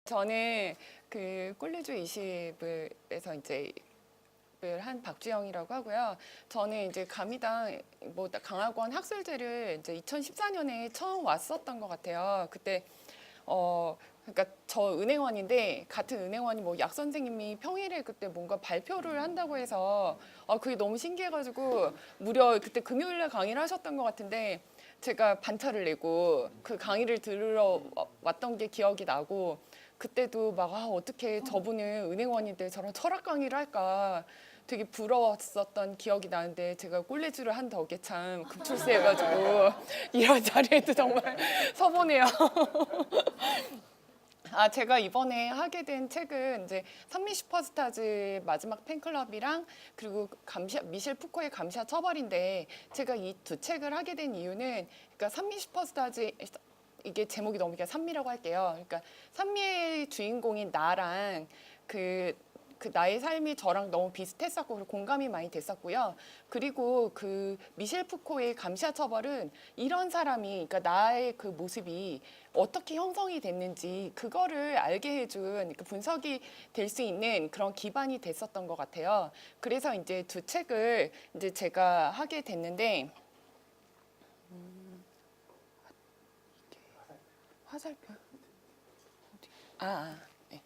저는 그 꼴레주 20에서 이제 한 박주영이라고 하고요. 저는 이제 감이당 뭐 강학원 학술제를 이제 2014년에 처음 왔었던 것 같아요. 그때 그러니까 저 은행원인데 같은 은행원이 뭐 약 선생님이 평일에 그때 뭔가 발표를 한다고 해서 그게 너무 신기해가지고 무려 그때 금요일날 강의를 하셨던 것 같은데 제가 반차를 내고 그 강의를 들으러 왔던 게 기억이 나고 그때도 막 어떻게 저분은 은행원인데 저런 철학 강의를 할까 되게 부러웠었던 기억이 나는데 제가 꼴레주를 한 덕에 참 급출세해가지고 이런 자리에도 정말 서보네요. 제가 이번에 하게 된 책은 이제 산미 슈퍼스타즈 마지막 팬클럽이랑 그리고 미셸 푸코의 감시와 처벌인데 제가 이 두 책을 하게 된 이유는 그러니까 산미 슈퍼스타즈 이게 제목이 너무 산미라고 할게요. 그러니까 산미의 주인공인 나랑 그 나의 삶이 저랑 너무 비슷했었고 그리고 공감이 많이 됐었고요. 그리고 그 미셸 푸코의 감시와 처벌은 이런 사람이 그러니까 나의 그 모습이 어떻게 형성이 됐는지 그거를 알게 해준 그 분석이 될 수 있는 그런 기반이 됐었던 것 같아요. 그래서 이제 두 책을 이제 제가 하게 됐는데 화살표 네.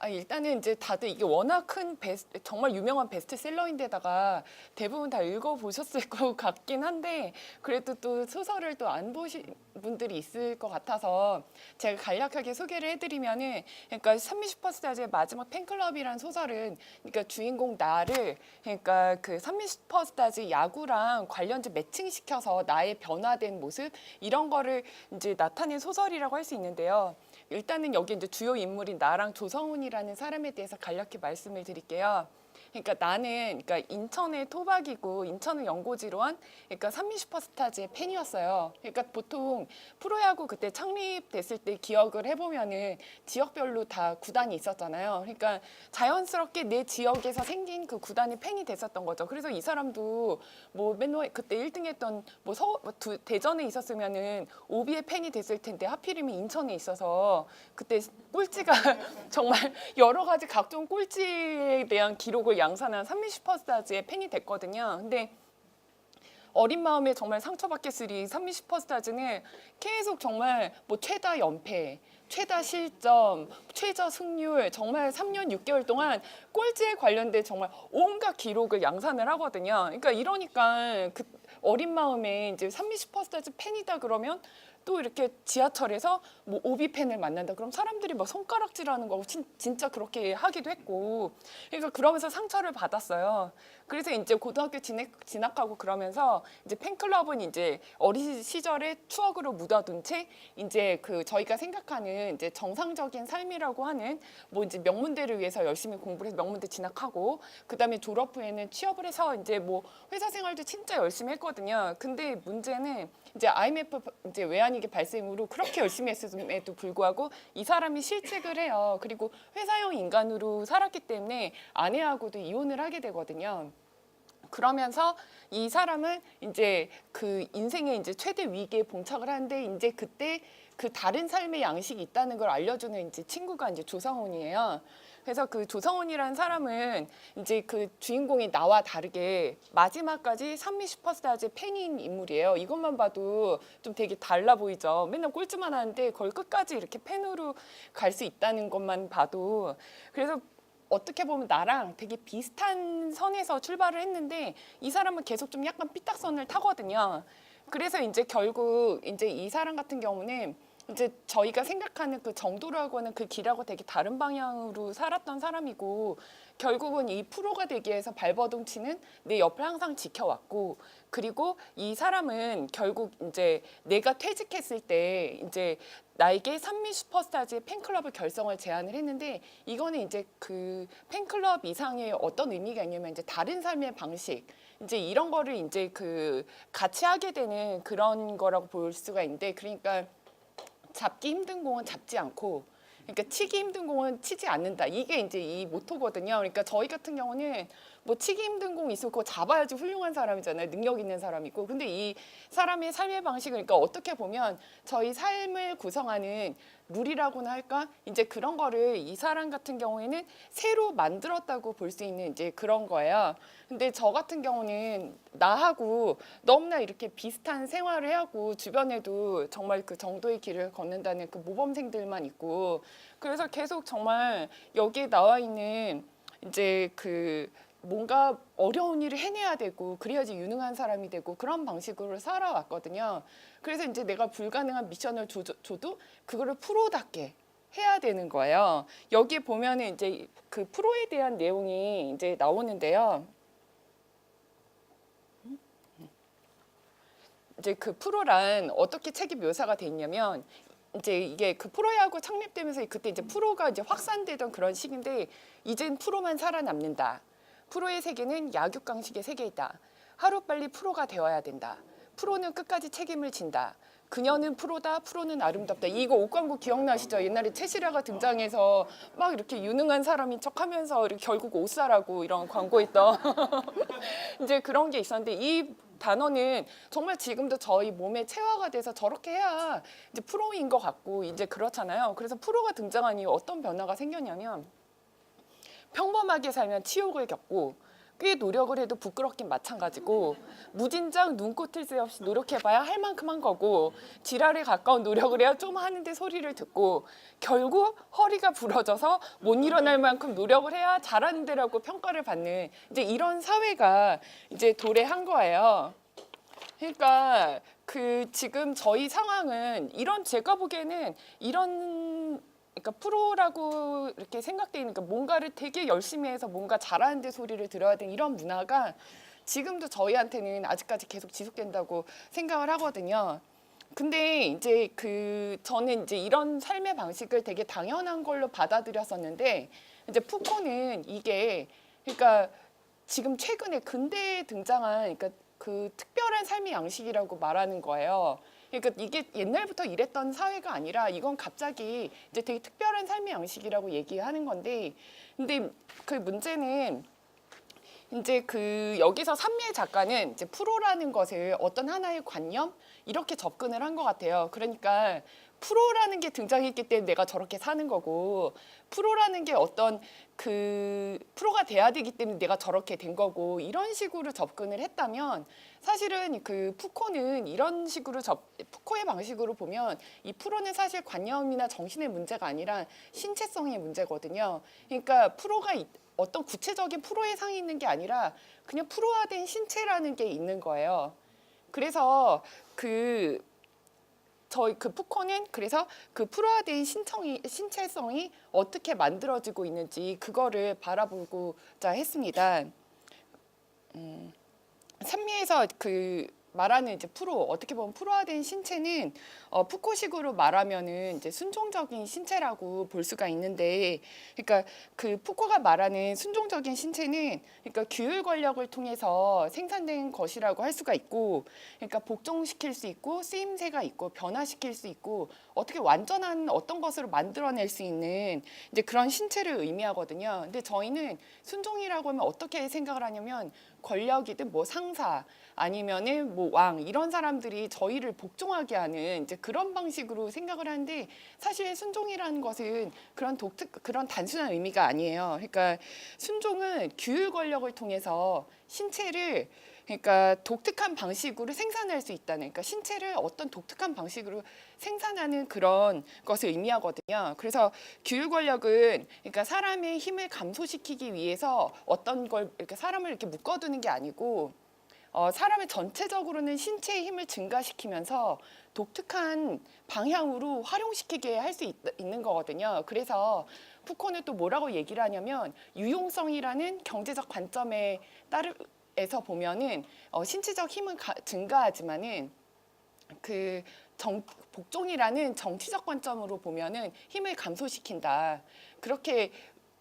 일단은 이제 다들 이게 워낙 큰 정말 유명한 베스트셀러인데다가 대부분 다 읽어보셨을 것 같긴 한데 그래도 또 소설을 또 안 보신 분들이 있을 것 같아서 제가 간략하게 소개를 해드리면은 그러니까 산미 슈퍼스타즈의 마지막 팬클럽이란 소설은 그러니까 주인공 나를 그러니까 그 산미 슈퍼스타즈 야구랑 관련주 매칭시켜서 나의 변화된 모습 이런 거를 이제 나타낸 소설이라고 할 수 있는데요. 일단은 여기 이제 주요 인물인 나랑 조성훈이라는 사람에 대해서 간략히 말씀을 드릴게요. 그러니까 나는 그러니까 인천의 토박이고 인천을 연고지로 한 그러니까 산미 슈퍼스타즈의 팬이었어요. 그러니까 보통 프로야구 그때 창립됐을 때 기억을 해보면은 지역별로 다 구단이 있었잖아요. 그러니까 자연스럽게 내 지역에서 생긴 그 구단의 팬이 됐었던 거죠. 그래서 이 사람도 뭐 맨날 그때 1등했던 뭐 대전에 있었으면은 오비의 팬이 됐을 텐데 하필이면 인천에 있어서 그때 꼴찌가 정말 여러 가지 각종 꼴찌에 대한 기록을 양산한 산미 슈퍼스타즈의 팬이 됐거든요. 근데 어린 마음에 정말 상처받겠으리 산미 슈퍼스타즈는 계속 정말 뭐 최다 연패, 최다 실점, 최저 승률 정말 3년 6개월 동안 꼴찌에 관련된 정말 온갖 기록을 양산을 하거든요. 그러니까 이러니까 그 어린 마음에 이제 산미 슈퍼스타즈 팬이다 그러면 또 이렇게 지하철에서 뭐 오비 팬을 만난다 그럼 사람들이 막 손가락질하는 거고 진짜 그렇게 하기도 했고 그러니까 그러면서 상처를 받았어요. 그래서 이제 고등학교 진학하고 그러면서 이제 팬클럽은 이제 어린 시절의 추억으로 묻어둔 채 이제 그 저희가 생각하는 이제 정상적인 삶이라고 하는 뭐 이제 명문대를 위해서 열심히 공부를 해서 명문대 진학하고 그다음에 졸업 후에는 취업을 해서 이제 뭐 회사 생활도 진짜 열심히 했거든요. 근데 문제는 이제 IMF 이제 외환위기 발생으로 그렇게 열심히 했음에도 불구하고 이 사람이 실직을 해요. 그리고 회사형 인간으로 살았기 때문에 아내하고도 이혼을 하게 되거든요. 그러면서 이 사람은 이제 그 인생의 이제 최대 위기에 봉착을 하는데 이제 그때 그 다른 삶의 양식이 있다는 걸 알려주는 이제 친구가 이제 조성훈이에요. 그래서 그 조성훈이라는 사람은 이제 그 주인공이 나와 다르게 마지막까지 산미 슈퍼스타즈의 팬인 인물이에요. 이것만 봐도 좀 되게 달라 보이죠. 맨날 꼴찌만 하는데 그걸 끝까지 이렇게 팬으로 갈 수 있다는 것만 봐도 그래서 어떻게 보면 나랑 되게 비슷한 선에서 출발을 했는데 이 사람은 계속 좀 약간 삐딱선을 타거든요. 그래서 이제 결국 이제 이 사람 같은 경우는 이제 저희가 생각하는 그 정도라고 하는 그 길하고 되게 다른 방향으로 살았던 사람이고 결국은 이 프로가 되기 위해서 발버둥 치는 내 옆을 항상 지켜왔고 그리고 이 사람은 결국 이제 내가 퇴직했을 때 이제 나에게 산미 슈퍼스타즈의 팬클럽을 결성을 제안을 했는데 이거는 이제 그 팬클럽 이상의 어떤 의미가 있냐면 이제 다른 삶의 방식 이제 이런 거를 이제 그 같이 하게 되는 그런 거라고 볼 수가 있는데 그러니까 잡기 힘든 공은 잡지 않고 그러니까 치기 힘든 공은 치지 않는다. 이게 이제 이 모토거든요. 그러니까 저희 같은 경우는 뭐 치기 힘든 공 있으면 그거 잡아야지 훌륭한 사람이잖아요. 능력 있는 사람이고. 근데 이 사람의 삶의 방식을 그러니까 어떻게 보면 저희 삶을 구성하는 룰이라고나 할까? 이제 그런 거를 이 사람 같은 경우에는 새로 만들었다고 볼 수 있는 이제 그런 거예요. 근데 저 같은 경우는 나하고 너무나 이렇게 비슷한 생활을 하고 주변에도 정말 그 정도의 길을 걷는다는 그 모범생들만 있고 그래서 계속 정말 여기에 나와 있는 이제 그 뭔가 어려운 일을 해내야 되고 그래야지 유능한 사람이 되고 그런 방식으로 살아왔거든요. 그래서 이제 내가 불가능한 미션을 줘도 그거를 프로답게 해야 되는 거예요. 여기에 보면은 이제 그 프로에 대한 내용이 이제 나오는데요. 이제 그 프로란 어떻게 책이 묘사가 돼 있냐면 이제 이게 그 프로야구 창립되면서 그때 이제 프로가 이제 확산되던 그런 시기인데 이젠 프로만 살아남는다. 프로의 세계는 약육강식의 세계이다. 하루빨리 프로가 되어야 된다. 프로는 끝까지 책임을 진다. 그녀는 프로다. 프로는 아름답다. 이거 옷 광고 기억나시죠? 옛날에 채시라가 등장해서 막 이렇게 유능한 사람인 척하면서 이렇게 결국 옷 사라고 이런 광고했던 이제 그런 게 있었는데 이 단어는 정말 지금도 저희 몸에 체화가 돼서 저렇게 해야 이제 프로인 것 같고 이제 그렇잖아요. 그래서 프로가 등장하니 어떤 변화가 생겼냐면 평범하게 살면 치욕을 겪고 꽤 노력을 해도 부끄럽긴 마찬가지고 무진장 눈꽃을 새 없이 노력해봐야 할 만큼 한 거고 지랄에 가까운 노력을 해야 좀 하는데 소리를 듣고 결국 허리가 부러져서 못 일어날 만큼 노력을 해야 잘하는 데라고 평가를 받는 이제 이런 사회가 이제 도래한 거예요. 그러니까 그 지금 저희 상황은 이런 제가 보기에는 이런 그러니까 프로라고 이렇게 생각되는 그러니까 뭔가를 되게 열심히 해서 뭔가 잘하는데 소리를 들어야 되는 이런 문화가 지금도 저희한테는 아직까지 계속 지속된다고 생각을 하거든요. 근데 이제 그 저는 이제 이런 삶의 방식을 되게 당연한 걸로 받아들였었는데 이제 푸코는 이게 그러니까 지금 최근에 근대에 등장한 그러니까 그 특별한 삶의 양식이라고 말하는 거예요. 그러니까 이게 옛날부터 이랬던 사회가 아니라 이건 갑자기 이제 되게 특별한 삶의 양식이라고 얘기하는 건데, 근데 그 문제는 이제 그 여기서 산미의 작가는 이제 프로라는 것을 어떤 하나의 관념 이렇게 접근을 한 것 같아요. 그러니까 프로라는 게 등장했기 때문에 내가 저렇게 사는 거고 프로라는 게 어떤 그 프로가 돼야 되기 때문에 내가 저렇게 된 거고 이런 식으로 접근을 했다면 사실은 그 푸코는 이런 식으로 푸코의 방식으로 보면 이 프로는 사실 관념이나 정신의 문제가 아니라 신체성의 문제거든요. 그러니까 프로가 어떤 구체적인 프로의 상이 있는 게 아니라 그냥 프로화된 신체라는 게 있는 거예요. 그래서 저희 그 푸코는 그래서 그 프로화된 신체성이 어떻게 만들어지고 있는지 그거를 바라보고자 했습니다. 산미에서 그 말하는 이제 프로 어떻게 보면 프로화된 신체는 푸코식으로 말하면은 이제 순종적인 신체라고 볼 수가 있는데, 그러니까 그 푸코가 말하는 순종적인 신체는 그러니까 규율 권력을 통해서 생산된 것이라고 할 수가 있고, 그러니까 복종시킬 수 있고 쓰임새가 있고 변화시킬 수 있고 어떻게 완전한 어떤 것으로 만들어낼 수 있는 이제 그런 신체를 의미하거든요. 근데 저희는 순종이라고 하면 어떻게 생각을 하냐면 권력이든 뭐 상사 아니면은 뭐 왕 이런 사람들이 저희를 복종하게 하는 이제 그런 방식으로 생각을 하는데 사실 순종이라는 것은 그런 단순한 의미가 아니에요. 그러니까 순종은 규율 권력을 통해서 신체를 그러니까 독특한 방식으로 생산할 수 있다는 그러니까 신체를 어떤 독특한 방식으로 생산하는 그런 것을 의미하거든요. 그래서 규율 권력은 그러니까 사람의 힘을 감소시키기 위해서 어떤 걸 이렇게 사람을 이렇게 묶어두는 게 아니고 사람의 전체적으로는 신체의 힘을 증가시키면서 독특한 방향으로 활용시키게 할 수 있는 거거든요. 그래서 푸코는 또 뭐라고 얘기를 하냐면 유용성이라는 경제적 관점에 따르서 보면은 신체적 힘은 증가하지만은 그 복종이라는 정치적 관점으로 보면은 힘을 감소시킨다. 그렇게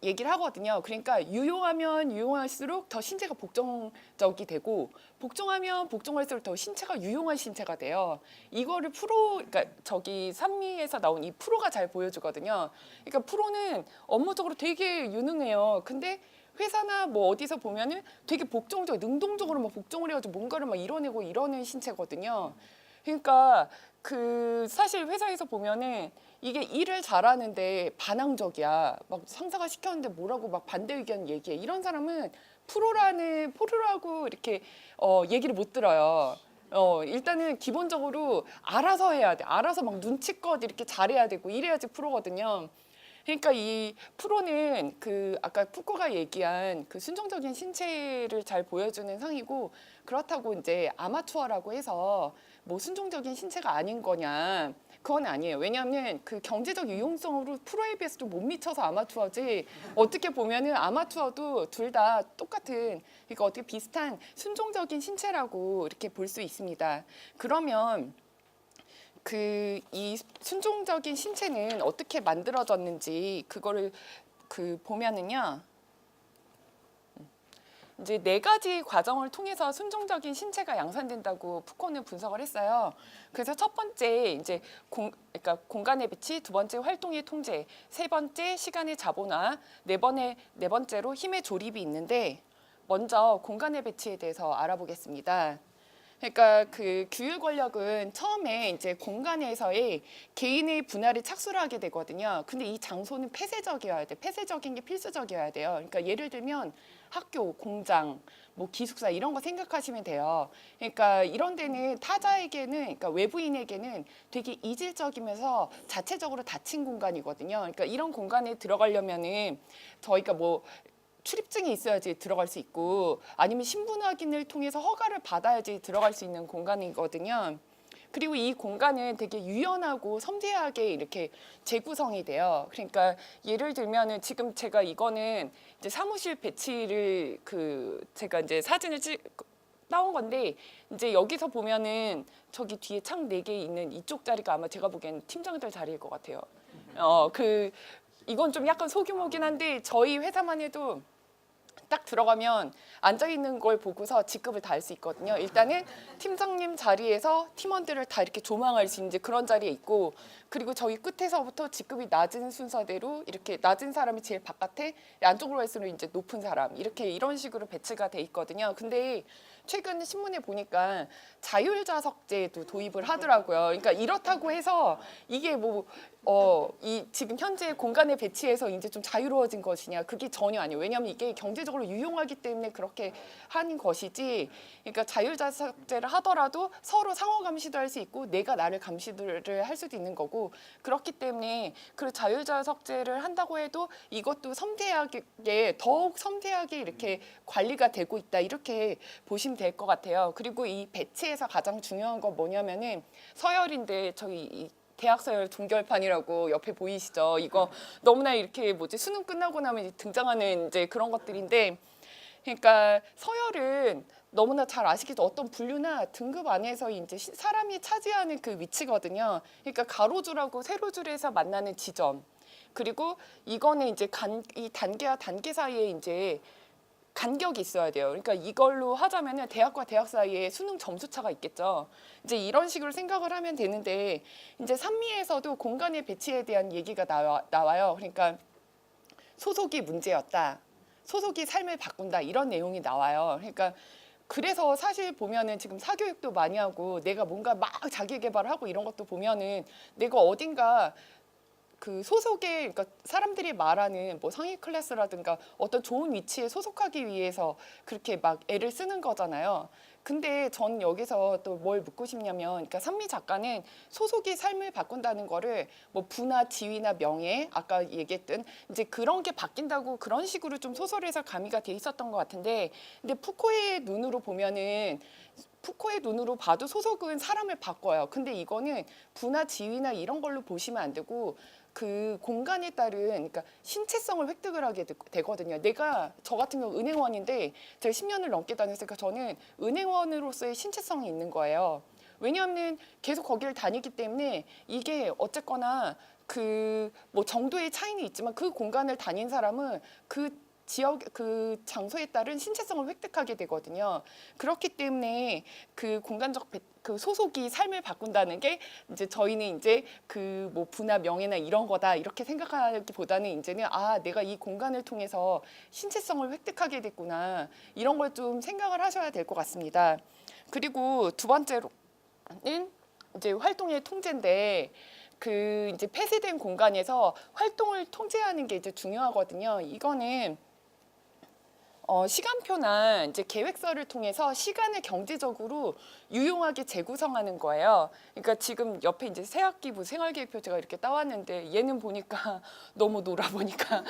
얘기를 하거든요. 그러니까 유용하면 유용할수록 더 신체가 복종적이 되고 복종하면 복종할수록 더 신체가 유용한 신체가 돼요. 이거를 그러니까 저기 산미에서 나온 이 프로가 잘 보여주거든요. 그러니까 프로는 업무적으로 되게 유능해요. 근데 회사나 뭐 어디서 보면은 되게 복종적, 능동적으로 막 복종을 해가지고 뭔가를 막 이뤄내고 이러는 신체거든요. 그러니까 그 사실 회사에서 보면은 이게 일을 잘하는데 반항적이야. 막 상사가 시켰는데 뭐라고 막 반대 의견 얘기해. 이런 사람은 프로라고 이렇게 얘기를 못 들어요. 일단은 기본적으로 알아서 해야 돼. 알아서 막 눈치껏 이렇게 잘해야 되고 이래야지 프로거든요. 그러니까 이 프로는 그 아까 푸코가 얘기한 그 순종적인 신체를 잘 보여주는 상이고, 그렇다고 이제 아마추어라고 해서 뭐 순종적인 신체가 아닌 거냐, 그건 아니에요. 왜냐하면 그 경제적 유용성으로 프로에 비해서도 못 미쳐서 아마추어지, 어떻게 보면은 아마추어도 둘 다 똑같은, 그러니까 어떻게 비슷한 순종적인 신체라고 이렇게 볼 수 있습니다. 그러면 그 이 순종적인 신체는 어떻게 만들어졌는지 그거를 보면은요. 이제 4가지 과정을 통해서 순종적인 신체가 양산된다고 푸코는 분석을 했어요. 그래서 첫 번째 이제 그러니까 공간의 배치, 두 번째 활동의 통제, 세 번째 시간의 자본화, 네 번째로 힘의 조립이 있는데, 먼저 공간의 배치에 대해서 알아보겠습니다. 그러니까 그 규율 권력은 처음에 이제 공간에서의 개인의 분할이 착수를 하게 되거든요. 근데 이 장소는 폐쇄적이어야 돼. 폐쇄적인 게 필수적이어야 돼요. 그러니까 예를 들면 학교, 공장, 뭐 기숙사 이런 거 생각하시면 돼요. 그러니까 이런 데는 타자에게는, 그러니까 외부인에게는 되게 이질적이면서 자체적으로 닫힌 공간이거든요. 그러니까 이런 공간에 들어가려면은 저희가 뭐 출입증이 있어야지 들어갈 수 있고, 아니면 신분 확인을 통해서 허가를 받아야지 들어갈 수 있는 공간이거든요. 그리고 이 공간은 되게 유연하고 섬세하게 이렇게 재구성이 돼요. 그러니까 예를 들면은 지금 제가 이거는 이제 사무실 배치를 제가 이제 사진을 따온 건데, 이제 여기서 보면은 저기 뒤에 창 4개 있는 이쪽 자리가 아마 제가 보기엔 팀장들 자리일 것 같아요. 이건 좀 약간 소규모긴 한데 저희 회사만 해도 딱 들어가면 앉아있는 걸 보고서 직급을 다 알 수 있거든요. 일단은 팀장님 자리에서 팀원들을 다 이렇게 조망할 수 있는 그런 자리에 있고, 그리고 저희 끝에서부터 직급이 낮은 순서대로 이렇게 낮은 사람이 제일 바깥에, 안쪽으로 갈수록 이제 높은 사람, 이렇게 이런 식으로 배치가 돼 있거든요. 근데 최근 신문에 보니까 자율좌석제도 도입을 하더라고요. 그러니까 이렇다고 해서 이게 뭐 이 지금 현재 공간에 배치해서 이제 좀 자유로워진 것이냐, 그게 전혀 아니에요. 왜냐하면 이게 경제적으로 유용하기 때문에 그렇게 하는 것이지, 그러니까 자율자석제를 하더라도 서로 상호 감시도 할 수 있고 내가 나를 감시를 할 수도 있는 거고, 그렇기 때문에 그 자율자석제를 한다고 해도 이것도 섬세하게, 더욱 섬세하게 이렇게 관리가 되고 있다, 이렇게 보시면 될 것 같아요. 그리고 이 배치에서 가장 중요한 건 뭐냐면은 서열인데, 저희 이 대학 서열 종결판이라고 옆에 보이시죠? 이거 너무나 이렇게 수능 끝나고 나면 이제 등장하는 이제 그런 것들인데, 그러니까 서열은 너무나 잘 아시겠죠? 어떤 분류나 등급 안에서 이제 사람이 차지하는 그 위치거든요. 그러니까 가로줄하고 세로줄에서 만나는 지점. 그리고 이거는 이제 이 단계와 단계 사이에 이제 간격이 있어야 돼요. 그러니까 이걸로 하자면은 대학과 대학 사이에 수능 점수 차가 있겠죠. 이제 이런 식으로 생각을 하면 되는데, 이제 산미에서도 공간의 배치에 대한 얘기가 나와요. 그러니까 소속이 문제였다, 소속이 삶을 바꾼다, 이런 내용이 나와요. 그러니까 그래서 사실 보면은 지금 사교육도 많이 하고 내가 뭔가 막 자기 개발하고 이런 것도 보면은 내가 어딘가 그 소속에, 그러니까 사람들이 말하는 뭐 상위 클래스라든가 어떤 좋은 위치에 소속하기 위해서 그렇게 막 애를 쓰는 거잖아요. 근데 전 여기서 또 뭘 묻고 싶냐면, 그러니까 산미 작가는 소속이 삶을 바꾼다는 거를 뭐 부나 지위나 명예, 아까 얘기했던 이제 그런 게 바뀐다고 그런 식으로 좀 소설에서 가미가 돼 있었던 것 같은데, 근데 푸코의 눈으로 보면은, 푸코의 눈으로 봐도 소속은 사람을 바꿔요. 근데 이거는 부나 지위나 이런 걸로 보시면 안 되고 그 공간에 따른, 그러니까 신체성을 획득을 하게 되거든요. 저 같은 경우 은행원인데 제가 10년을 넘게 다녔으니까 저는 은행원으로서의 신체성이 있는 거예요. 왜냐하면 계속 거기를 다니기 때문에 이게 어쨌거나 그 뭐 정도의 차이는 있지만 그 공간을 다닌 사람은 그 지역 그 장소에 따른 신체성을 획득하게 되거든요. 그렇기 때문에 그 공간적 그 소속이 삶을 바꾼다는 게 이제 저희는 이제 그 뭐 부나 명예나 이런 거다 이렇게 생각하기보다는 이제는 아 내가 이 공간을 통해서 신체성을 획득하게 됐구나 이런 걸 좀 생각을 하셔야 될 것 같습니다. 그리고 두 번째로는 이제 활동의 통제인데 그 이제 폐쇄된 공간에서 활동을 통제하는 게 이제 중요하거든요. 이거는 시간표나 이제 계획서를 통해서 시간을 경제적으로 유용하게 재구성하는 거예요. 그러니까 지금 옆에 이제 새학기부 생활계획표 제가 이렇게 따왔는데 얘는 보니까 너무 놀아보니까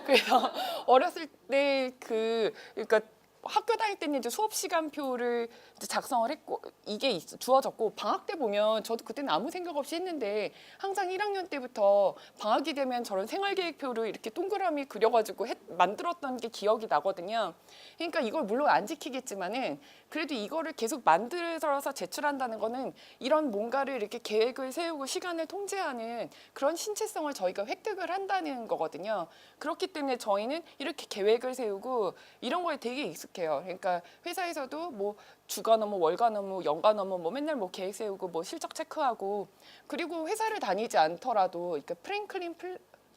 그래서 어렸을 때 그러니까 학교 다닐 때는 이제 수업 시간표를 이제 작성을 했고 이게 주어졌고 방학 때 보면 저도 그때는 아무 생각 없이 했는데 항상 1학년 때부터 방학이 되면 저런 생활계획표를 이렇게 동그라미 그려가지고 만들었던 게 기억이 나거든요. 그러니까 이걸 물론 안 지키겠지만은 그래도 이거를 계속 만들어서 제출한다는 거는 이런 뭔가를 이렇게 계획을 세우고 시간을 통제하는 그런 신체성을 저희가 획득을 한다는 거거든요. 그렇기 때문에 저희는 이렇게 계획을 세우고 이런 거에 되게 익숙해요. 그러니까 회사에서도 뭐 주간 업무, 월간 업무, 연간 업무 뭐 맨날 뭐 계획 세우고 뭐 실적 체크하고 그리고 회사를 다니지 않더라도 그러니까 프랭클린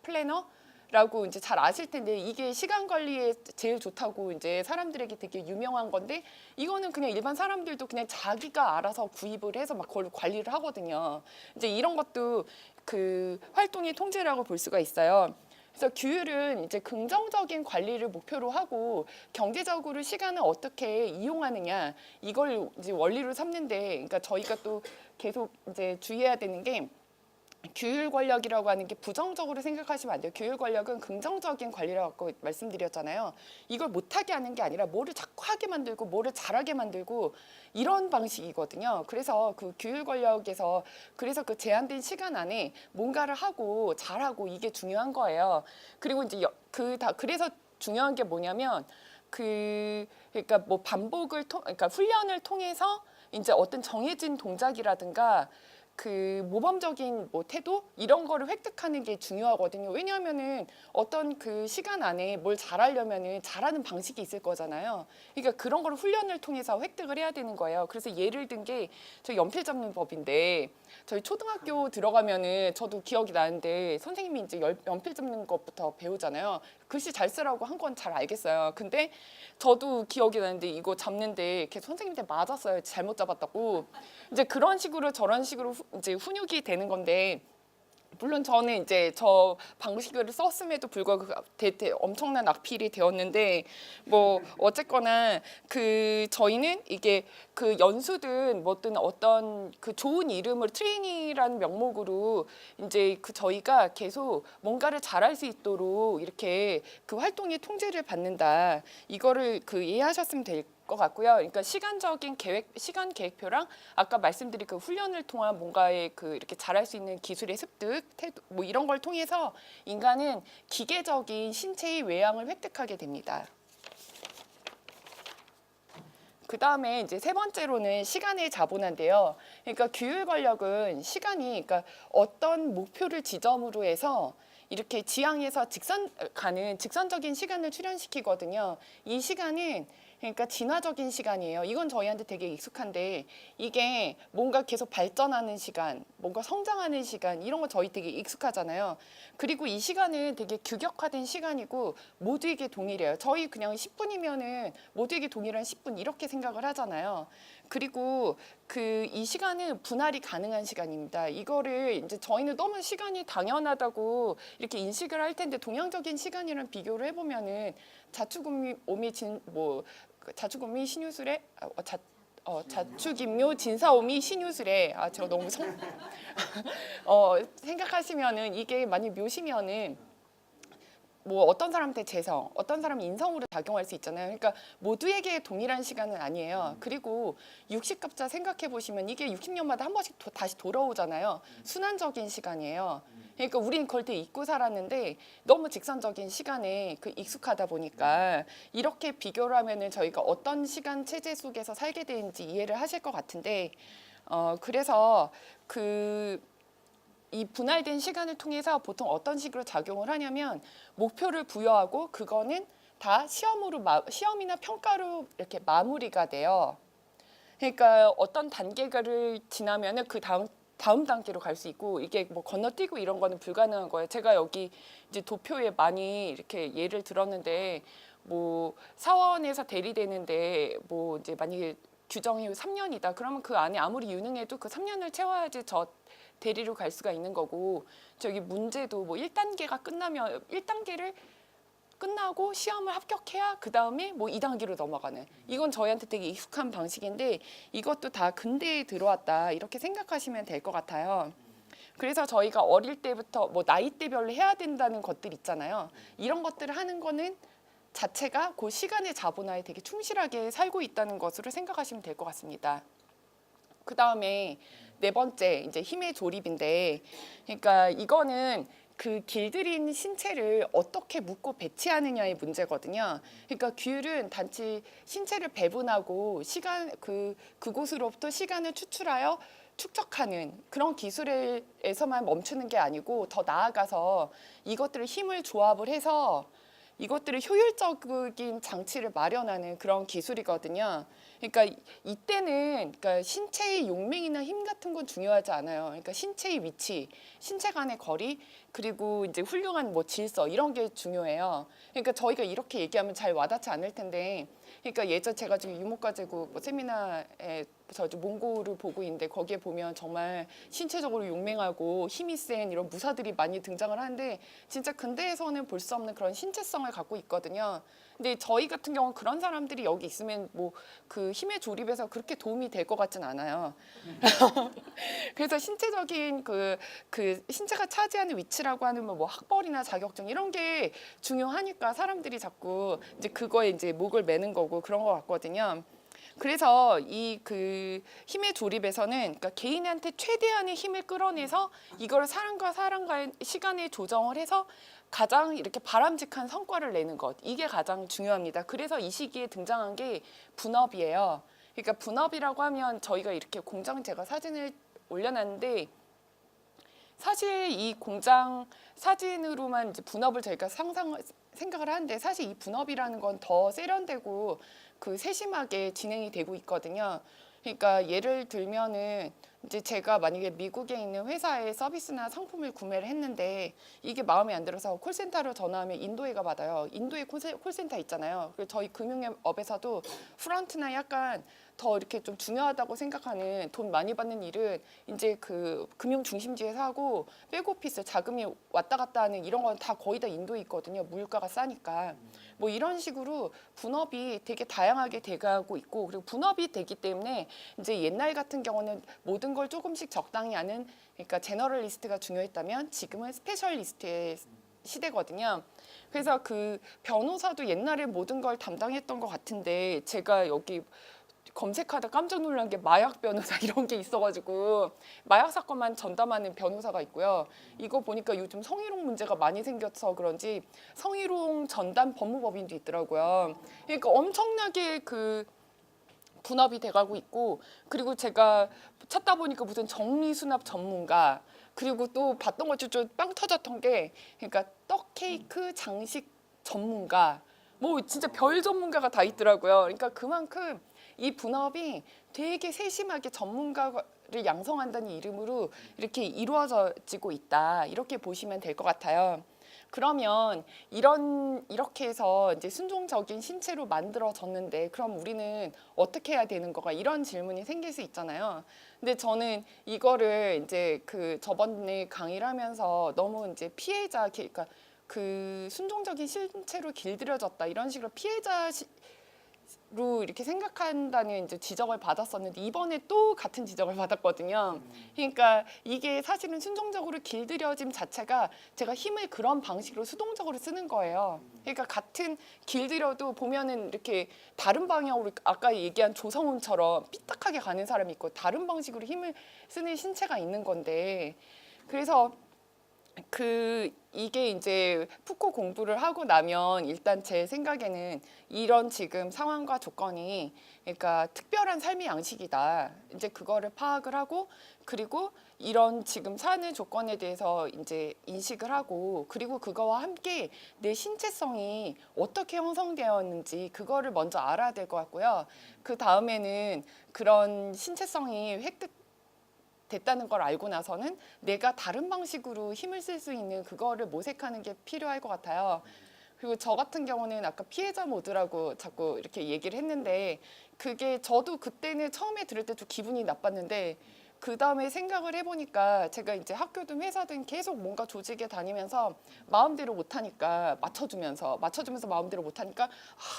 플래너라고 이제 잘 아실 텐데 이게 시간 관리에 제일 좋다고 이제 사람들에게 되게 유명한 건데 이거는 그냥 일반 사람들도 그냥 자기가 알아서 구입을 해서 막 그걸 관리를 하거든요. 이제 이런 것도 그 활동의 통제라고 볼 수가 있어요. 그래서 규율은 이제 긍정적인 관리를 목표로 하고 경제적으로 시간을 어떻게 이용하느냐 이걸 이제 원리로 삼는데 그러니까 저희가 또 계속 이제 주의해야 되는 게 규율 권력이라고 하는 게 부정적으로 생각하시면 안 돼요. 규율 권력은 긍정적인 관리라고 말씀드렸잖아요. 이걸 못하게 하는 게 아니라 뭐를 자꾸 하게 만들고 뭐를 잘하게 만들고 이런 방식이거든요. 그래서 그 규율 권력에서 그래서 그 제한된 시간 안에 뭔가를 하고 잘하고 이게 중요한 거예요. 그리고 이제 그래서 중요한 게 뭐냐면 그러니까 뭐 그러니까 훈련을 통해서 이제 어떤 정해진 동작이라든가 그 모범적인 뭐 태도 이런 거를 획득하는 게 중요하거든요. 왜냐하면은 어떤 그 시간 안에 뭘 잘하려면은 잘하는 방식이 있을 거잖아요. 그러니까 그런 거를 훈련을 통해서 획득을 해야 되는 거예요. 그래서 예를 든 게 저희 연필 잡는 법인데 저희 초등학교 들어가면은 저도 기억이 나는데 선생님이 이제 연필 잡는 것부터 배우잖아요. 글씨 잘 쓰라고 한 건 잘 알겠어요. 근데 저도 기억이 나는데 이거 잡는데 이렇게 선생님한테 맞았어요. 잘못 잡았다고. 이제 그런 식으로 저런 식으로 이제 훈육이 되는 건데 물론 저는 이제 저 방식을 썼음에도 불구하고 엄청난 악필이 되었는데 뭐 어쨌거나 그 저희는 이게 그 연수든 뭐든 어떤 그 좋은 이름을 트레이닝이라는 명목으로 이제 그 저희가 계속 뭔가를 잘할 수 있도록 이렇게 그 활동의 통제를 받는다 이거를 그 이해하셨으면 될 것 같고요. 그러니까 시간 계획표랑 아까 말씀드린 그 훈련을 통한 뭔가의 그 이렇게 잘할 수 있는 기술의 습득, 태도 뭐 이런 걸 통해서 인간은 기계적인 신체의 외양을 획득하게 됩니다. 그 다음에 이제 세 번째로는 시간의 자본화인데요. 그러니까 규율 권력은 시간이 그러니까 어떤 목표를 지점으로 해서 이렇게 지향해서 가는 직선적인 시간을 출현시키거든요. 이 시간은 그러니까 진화적인 시간이에요. 이건 저희한테 되게 익숙한데 이게 뭔가 계속 발전하는 시간, 뭔가 성장하는 시간 이런 거 저희 되게 익숙하잖아요. 그리고 이 시간은 되게 규격화된 시간이고 모두에게 동일해요. 저희 그냥 10분이면은 모두에게 동일한 10분 이렇게 생각을 하잖아요. 그리고 이 시간은 분할이 가능한 시간입니다. 이거를 이제 저희는 너무 시간이 당연하다고 이렇게 인식을 할 텐데 동양적인 시간이랑 비교를 해보면은 자축인묘 신유술에 자축인묘 진사오미 신유술에 제가 너무 생각하시면은 이게 만약 묘시면은 뭐 어떤 사람한테 재성, 어떤 사람 인성으로 작용할 수 있잖아요. 그러니까 모두에게 동일한 시간은 아니에요. 그리고 60갑자 생각해 보시면 이게 60년마다 한 번씩 다시 돌아오잖아요. 순환적인 시간이에요. 그러니까 우리는 그걸 되게 잊고 살았는데 너무 직선적인 시간에 익숙하다 보니까 이렇게 비교를 하면은 저희가 어떤 시간 체제 속에서 살게 되는지 이해를 하실 것 같은데 그래서 이 분할된 시간을 통해서 보통 어떤 식으로 작용을 하냐면 목표를 부여하고 그거는 다 시험이나 평가로 이렇게 마무리가 돼요. 그러니까 어떤 단계를 지나면은 그 다음 단계로 갈 수 있고 이게 뭐 건너뛰고 이런 거는 불가능한 거예요. 제가 여기 이제 도표에 많이 이렇게 예를 들었는데 뭐 사원에서 대리되는데 뭐 이제 만약에 규정이 3년이다. 그러면 그 안에 아무리 유능해도 그 3년을 채워야지 저 대리로 갈 수가 있는 거고 저기 문제도 뭐 1단계가 끝나면 1단계를 끝나고 시험을 합격해야 그 다음에 뭐 2단계로 넘어가는 이건 저희한테 되게 익숙한 방식인데 이것도 다 근대에 들어왔다 이렇게 생각하시면 될 것 같아요. 그래서 저희가 어릴 때부터 뭐 나이대별로 해야 된다는 것들 있잖아요. 이런 것들을 하는 거는 자체가 그 시간의 자본화에 되게 충실하게 살고 있다는 것으로 생각하시면 될 것 같습니다. 그 다음에 네 번째 이제 힘의 조립인데, 그러니까 이거는 그 길들인 신체를 어떻게 묶고 배치하느냐의 문제거든요. 그러니까 규율은 단지 신체를 배분하고 그곳으로부터 시간을 추출하여 축적하는 그런 기술에서만 멈추는 게 아니고 더 나아가서 이것들을 힘을 조합을 해서 이것들을 효율적인 장치를 마련하는 그런 기술이거든요. 그러니까 이때는 그러니까 신체의 용맹이나 힘 같은 건 중요하지 않아요. 그러니까 신체의 위치, 신체 간의 거리, 그리고 이제 훌륭한 뭐 질서 이런 게 중요해요. 그러니까 저희가 이렇게 얘기하면 잘 와닿지 않을 텐데, 그러니까 예전 제가 지금 유목가제국 뭐 세미나에 저 몽고를 보고 있는데 거기에 보면 정말 신체적으로 용맹하고 힘이 센 이런 무사들이 많이 등장을 하는데 진짜 근대에서는 볼 수 없는 그런 신체성을 갖고 있거든요. 근데 저희 같은 경우는 그런 사람들이 여기 있으면 뭐 그 힘의 조립에서 그렇게 도움이 될 것 같진 않아요. 그래서 신체적인 그 신체가 차지하는 위치라고 하는 뭐 학벌이나 자격증 이런 게 중요하니까 사람들이 자꾸 이제 그거에 이제 목을 매는 거고 그런 것 같거든요. 그래서 이 그 힘의 조립에서는 그러니까 개인한테 최대한의 힘을 끌어내서 이걸 사람과의 시간에 조정을 해서 가장 이렇게 바람직한 성과를 내는 것 이게 가장 중요합니다. 그래서 이 시기에 등장한 게 분업이에요. 그러니까 분업이라고 하면 저희가 이렇게 공장 제가 사진을 올려놨는데 사실 이 공장 사진으로만 이제 분업을 저희가 생각을 하는데 사실 이 분업이라는 건 더 세련되고 그 세심하게 진행이 되고 있거든요. 그러니까 예를 들면은 이제 제가 만약에 미국에 있는 회사에 서비스나 상품을 구매를 했는데 이게 마음에 안 들어서 콜센터로 전화하면 인도에가 받아요. 인도에 콜센터 있잖아요. 그리고 저희 금융업에서도 프런트나 약간 더 이렇게 좀 중요하다고 생각하는 돈 많이 받는 일은 이제 그 금융 중심지에서 하고 백오피스 자금이 왔다 갔다 하는 이런 건 다 거의 다 인도에 있거든요. 물가가 싸니까. 뭐 이런 식으로 분업이 되게 다양하게 돼가고 있고 그리고 분업이 되기 때문에 이제 옛날 같은 경우는 모든 걸 조금씩 적당히 아는 그러니까 제너럴리스트가 중요했다면 지금은 스페셜리스트의 시대거든요. 그래서 그 변호사도 옛날에 모든 걸 담당했던 것 같은데 제가 여기 검색하다 깜짝 놀란 게 마약 변호사 이런 게 있어가지고 마약 사건만 전담하는 변호사가 있고요. 이거 보니까 요즘 성희롱 문제가 많이 생겨서 그런지 성희롱 전담 법무법인도 있더라고요. 그러니까 엄청나게 그 분업이 돼가고 있고 그리고 제가 찾다 보니까 무슨 정리수납 전문가 그리고 또 봤던 것 중에 빵 터졌던 게 그러니까 떡 케이크 장식 전문가 뭐 진짜 별 전문가가 다 있더라고요. 그러니까 그만큼 이 분업이 되게 세심하게 전문가를 양성한다는 이름으로 이렇게 이루어지고 있다. 이렇게 보시면 될 것 같아요. 그러면 이렇게 해서 이제 순종적인 신체로 만들어졌는데 그럼 우리는 어떻게 해야 되는 거가 이런 질문이 생길 수 있잖아요. 근데 저는 이거를 이제 그 저번에 강의를 하면서 너무 이제 피해자 그러니까 그 순종적인 신체로 길들여졌다 이런 식으로 피해자로 이렇게 생각한다는 이제 지적을 받았었는데 이번에 또 같은 지적을 받았거든요. 그러니까 이게 사실은 순종적으로 길들여짐 자체가 제가 힘을 그런 방식으로 수동적으로 쓰는 거예요. 그러니까 같은 길들여도 보면은 이렇게 다른 방향으로 아까 얘기한 조성훈처럼 삐딱하게 가는 사람이 있고 다른 방식으로 힘을 쓰는 신체가 있는 건데 그래서 이게 이제 푸코 공부를 하고 나면 일단 제 생각에는 이런 지금 상황과 조건이 그러니까 특별한 삶의 양식이다. 이제 그거를 파악을 하고 그리고 이런 지금 사는 조건에 대해서 이제 인식을 하고 그리고 그거와 함께 내 신체성이 어떻게 형성되었는지 그거를 먼저 알아야 될 것 같고요. 그 다음에는 그런 신체성이 됐다는 걸 알고 나서는 내가 다른 방식으로 힘을 쓸 수 있는 그거를 모색하는 게 필요할 것 같아요. 그리고 저 같은 경우는 아까 피해자 모드라고 자꾸 이렇게 얘기를 했는데 그게 저도 그때는 처음에 들을 때 좀 기분이 나빴는데 그 다음에 생각을 해보니까 제가 이제 학교든 회사든 계속 뭔가 조직에 다니면서 마음대로 못하니까 맞춰주면서 마음대로 못하니까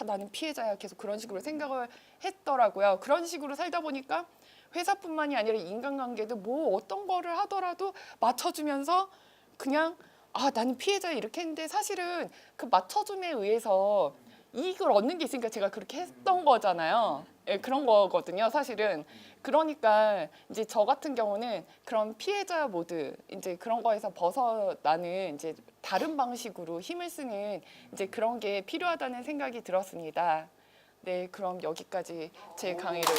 아 나는 피해자야 계속 그런 식으로 생각을 했더라고요. 그런 식으로 살다 보니까 회사뿐만이 아니라 인간관계도 뭐 어떤 거를 하더라도 맞춰주면서 그냥 아 나는 피해자야 이렇게 했는데 사실은 그 맞춰줌에 의해서 이익을 얻는 게 있으니까 제가 그렇게 했던 거잖아요. 예, 그런 거거든요, 사실은. 그러니까 이제 저 같은 경우는 그런 피해자 모드 이제 그런 거에서 벗어나는 이제 다른 방식으로 힘을 쓰는 이제 그런 게 필요하다는 생각이 들었습니다. 네, 그럼 여기까지 제 강의를